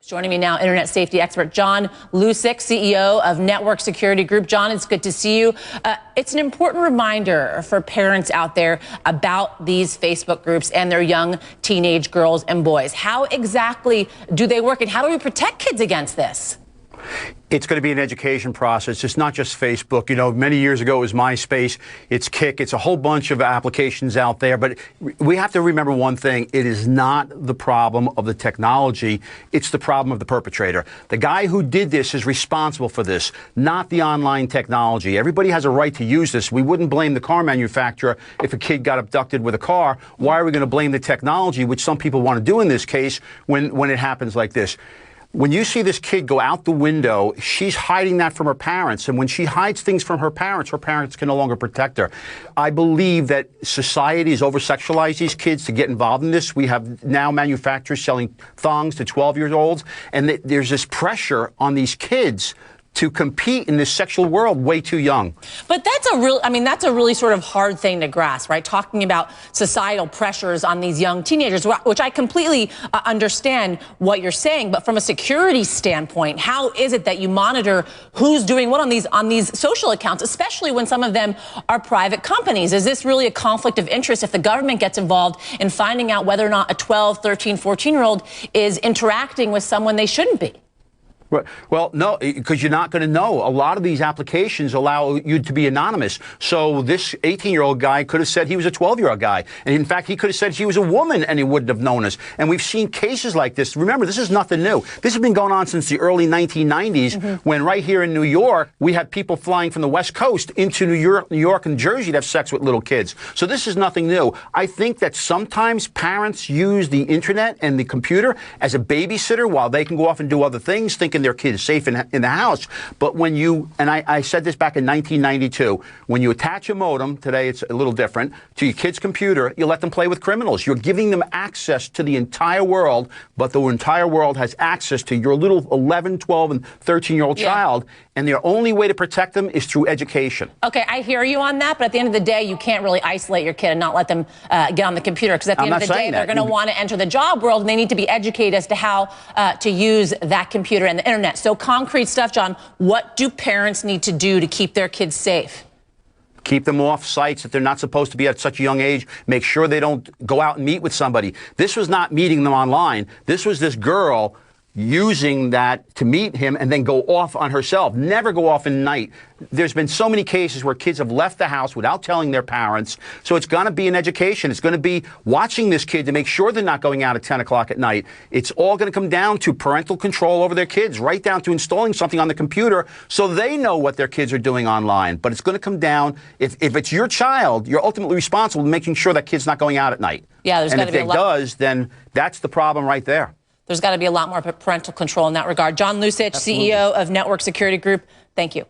Joining me now, internet safety expert John Lucich, CEO of Network Security Group. John, it's good to see you. It's an important reminder for parents out there about these Facebook groups and their young teenage girls and boys. How exactly do they work, and how do we protect kids against this? It's going to be an education process. It's not just Facebook. You know, many years ago it was MySpace. It's Kik. It's a whole bunch of applications out there. But we have to remember one thing. It is not the problem of the technology. It's the problem of the perpetrator. The guy who did this is responsible for this, not the online technology. Everybody has a right to use this. We wouldn't blame the car manufacturer if a kid got abducted with a car. Why are we going to blame the technology, which some people want to do in this case, when it happens like this? When you see this kid go out the window, she's hiding that from her parents. And when she hides things from her parents can no longer protect her. I believe that society has over-sexualized these kids to get involved in this. We have now manufacturers selling thongs to 12-year-olds. And there's this pressure on these kids to compete in this sexual world way too young. But that's a really sort of hard thing to grasp, right? Talking about societal pressures on these young teenagers, which I completely understand what you're saying. But from a security standpoint, how is it that you monitor who's doing what on these social accounts, especially when some of them are private companies? Is this really a conflict of interest if the government gets involved in finding out whether or not a 12, 13, 14-year-old is interacting with someone they shouldn't be? Well, no, because you're not going to know. A lot of these applications allow you to be anonymous. So this 18-year-old guy could have said he was a 12-year-old guy. And in fact, he could have said he was a woman and he wouldn't have known us. And we've seen cases like this. Remember, this is nothing new. This has been going on since the early 1990s, when right here in New York, we had people flying from the West Coast into New York and Jersey to have sex with little kids. So this is nothing new. I think that sometimes parents use the internet and the computer as a babysitter while they can go off and do other things, thinking their kid is safe in the house. But when you, and I said this back in 1992, when you attach a modem, today it's a little different, to your kid's computer, you let them play with criminals. You're giving them access to the entire world, but the entire world has access to your little 11, 12, and 13-year-old child, and the only way to protect them is through education. Okay, I hear you on that, but at the end of the day, you can't really isolate your kid and not let them get on the computer, because at the end of the day, they're going to want to enter the job world, and they need to be educated as to how to use that computer and the internet. So concrete stuff, John, what do parents need to do to keep their kids safe? Keep them off sites that they're not supposed to be at such a young age. Make sure they don't go out and meet with somebody. This was not meeting them online. This was this girl using that to meet him and then go off on herself. Never go off in the night. There's been so many cases where kids have left the house without telling their parents. So it's going to be an education. It's going to be watching this kid to make sure they're not going out at 10 o'clock at night. It's all going to come down to parental control over their kids, right down to installing something on the computer so they know what their kids are doing online. But it's going to come down, if it's your child, you're ultimately responsible for making sure that kid's not going out at night. Yeah, there's got to be a lot. And if it does, then that's the problem right there. There's got to be a lot more parental control in that regard. John Lucich, CEO of Network Security Group, thank you.